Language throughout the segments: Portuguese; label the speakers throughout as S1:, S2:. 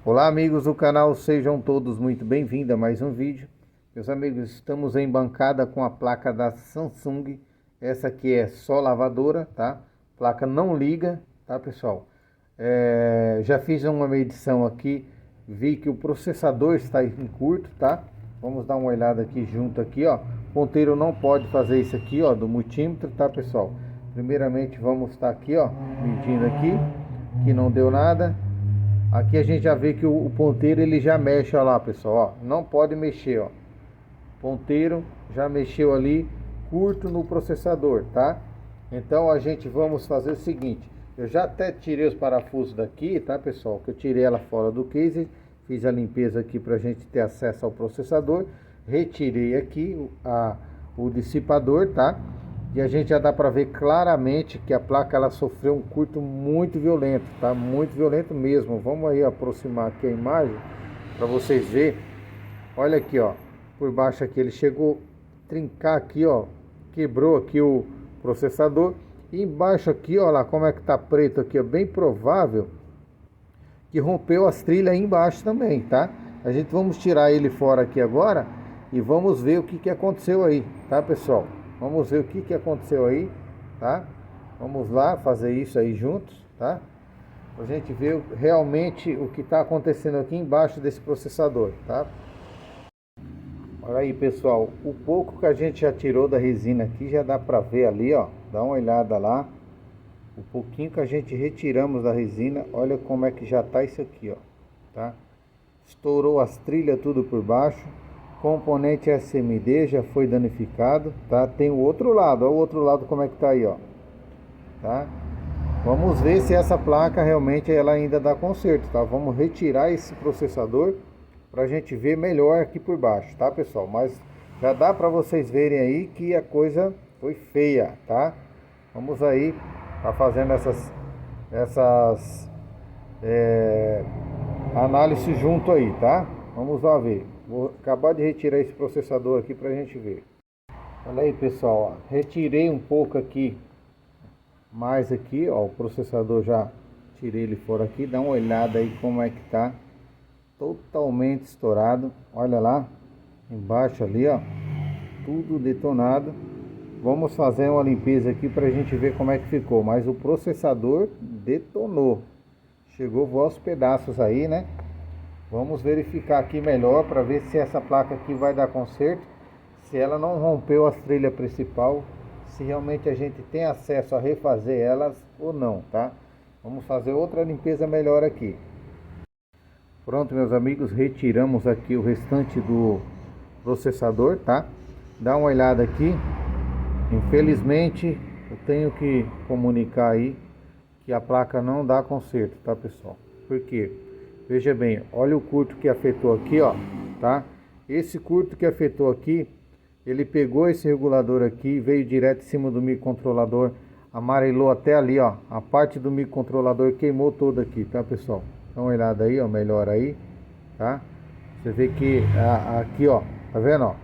S1: Olá amigos do canal, sejam todos muito bem-vindos a mais um vídeo. Meus amigos, estamos em bancada com a placa da Samsung. Essa aqui é só lavadora, tá? Placa não liga, tá pessoal? Já fiz uma medição aqui, vi que o processador está em curto, tá? Vamos dar uma olhada aqui junto aqui, ó. Ponteiro não pode fazer isso aqui, ó, do multímetro, tá pessoal? Primeiramente vamos estar aqui, ó, medindo aqui, que não deu nada. Aqui a gente já vê que o ponteiro ele já mexe, ó lá pessoal, ó, não pode mexer, ó. Ponteiro já mexeu ali, curto no processador, tá? Então a gente vamos fazer o seguinte, eu já até tirei os parafusos daqui, tá pessoal? Que eu tirei ela fora do case, fiz a limpeza aqui pra gente ter acesso ao processador, retirei aqui o dissipador, tá? E a gente já dá para ver claramente que a placa ela sofreu um curto muito violento, tá? Muito violento mesmo. Vamos aí aproximar aqui a imagem para vocês verem. Olha aqui, ó, por baixo aqui ele chegou a trincar aqui, ó, quebrou aqui o processador. E embaixo aqui, ó lá como é que tá preto aqui, é bem provável que rompeu as trilhas aí embaixo também, tá? A gente vamos tirar ele fora aqui agora e vamos ver o que aconteceu aí, tá pessoal? Vamos ver o que aconteceu aí, tá? Vamos lá fazer isso aí juntos, tá? A gente ver realmente o que está acontecendo aqui embaixo desse processador, tá? Olha aí pessoal, o pouco que a gente já tirou da resina aqui já dá para ver ali, ó. Dá uma olhada lá. O pouquinho que a gente retiramos da resina, olha como é que já tá isso aqui, ó, tá? Estourou as trilhas tudo por baixo. Componente SMD já foi danificado, tá? Tem o outro lado, ó, o outro lado como é que tá aí, ó, tá? Vamos ver se essa placa realmente ela ainda dá conserto, tá? Vamos retirar esse processador pra gente ver melhor aqui por baixo, tá, pessoal? Mas já dá para vocês verem aí que a coisa foi feia, tá? Vamos aí tá fazendo essas análises junto aí, tá? Vamos lá ver. Vou acabar de retirar esse processador aqui pra gente ver. Olha aí pessoal, ó. Retirei um pouco aqui, mais aqui, ó, o processador já tirei ele fora aqui, dá uma olhada aí como é que tá, totalmente estourado, olha lá, embaixo ali, ó, tudo detonado. Vamos fazer uma limpeza aqui pra gente ver como é que ficou, mas o processador detonou, chegou aos pedaços aí, né? Vamos verificar aqui melhor para ver se essa placa aqui vai dar conserto, se ela não rompeu as trilhas principal, se realmente a gente tem acesso a refazer elas ou não, tá? Vamos fazer outra limpeza melhor aqui. Pronto, meus amigos, retiramos aqui o restante do processador, tá? Dá uma olhada aqui. Infelizmente, eu tenho que comunicar aí que a placa não dá conserto, tá, pessoal? Por quê? Veja bem, olha o curto que afetou aqui, ó, tá? Esse curto que afetou aqui, ele pegou esse regulador aqui, veio direto em cima do microcontrolador, amarelou até ali, ó. A parte do microcontrolador queimou toda aqui, tá, pessoal? Dá uma olhada aí, ó, melhor aí, tá? Você vê que aqui, ó, tá vendo, ó?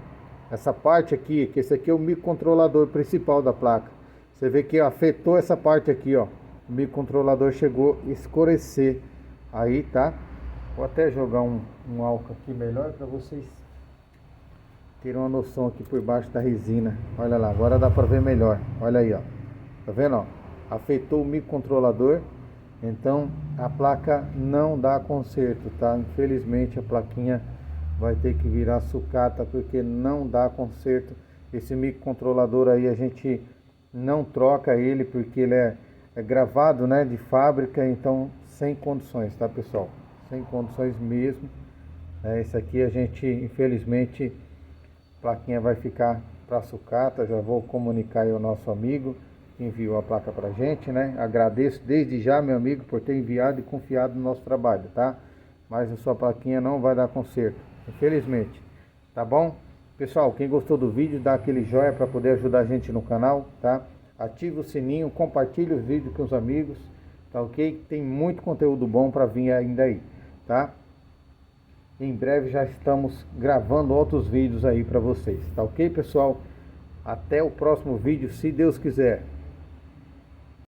S1: Essa parte aqui, que esse aqui é o microcontrolador principal da placa. Você vê que afetou essa parte aqui, ó. O microcontrolador chegou a escurecer aí, tá? Vou até jogar um álcool aqui melhor para vocês terem uma noção aqui por baixo da resina. Olha lá, agora dá para ver melhor. Olha aí, ó. Tá vendo, ó? Afetou o microcontrolador. Então a placa não dá conserto, tá? Infelizmente a plaquinha vai ter que virar sucata porque não dá conserto. Esse microcontrolador aí a gente não troca ele porque ele é gravado, né, de fábrica, então sem condições, tá, pessoal? Sem condições mesmo. Esse aqui a gente, infelizmente, a plaquinha vai ficar para sucata. Já vou comunicar aí ao nosso amigo que enviou a placa pra gente, né? Agradeço desde já, meu amigo, por ter enviado e confiado no nosso trabalho, tá? Mas a sua plaquinha não vai dar conserto, infelizmente, tá bom? Pessoal, quem gostou do vídeo, dá aquele joinha para poder ajudar a gente no canal, tá? Ativa o sininho, compartilha os vídeos com os amigos, tá ok? Tem muito conteúdo bom para vir ainda aí, tá? Em breve já estamos gravando outros vídeos aí para vocês, tá ok, pessoal? Até o próximo vídeo, se Deus quiser.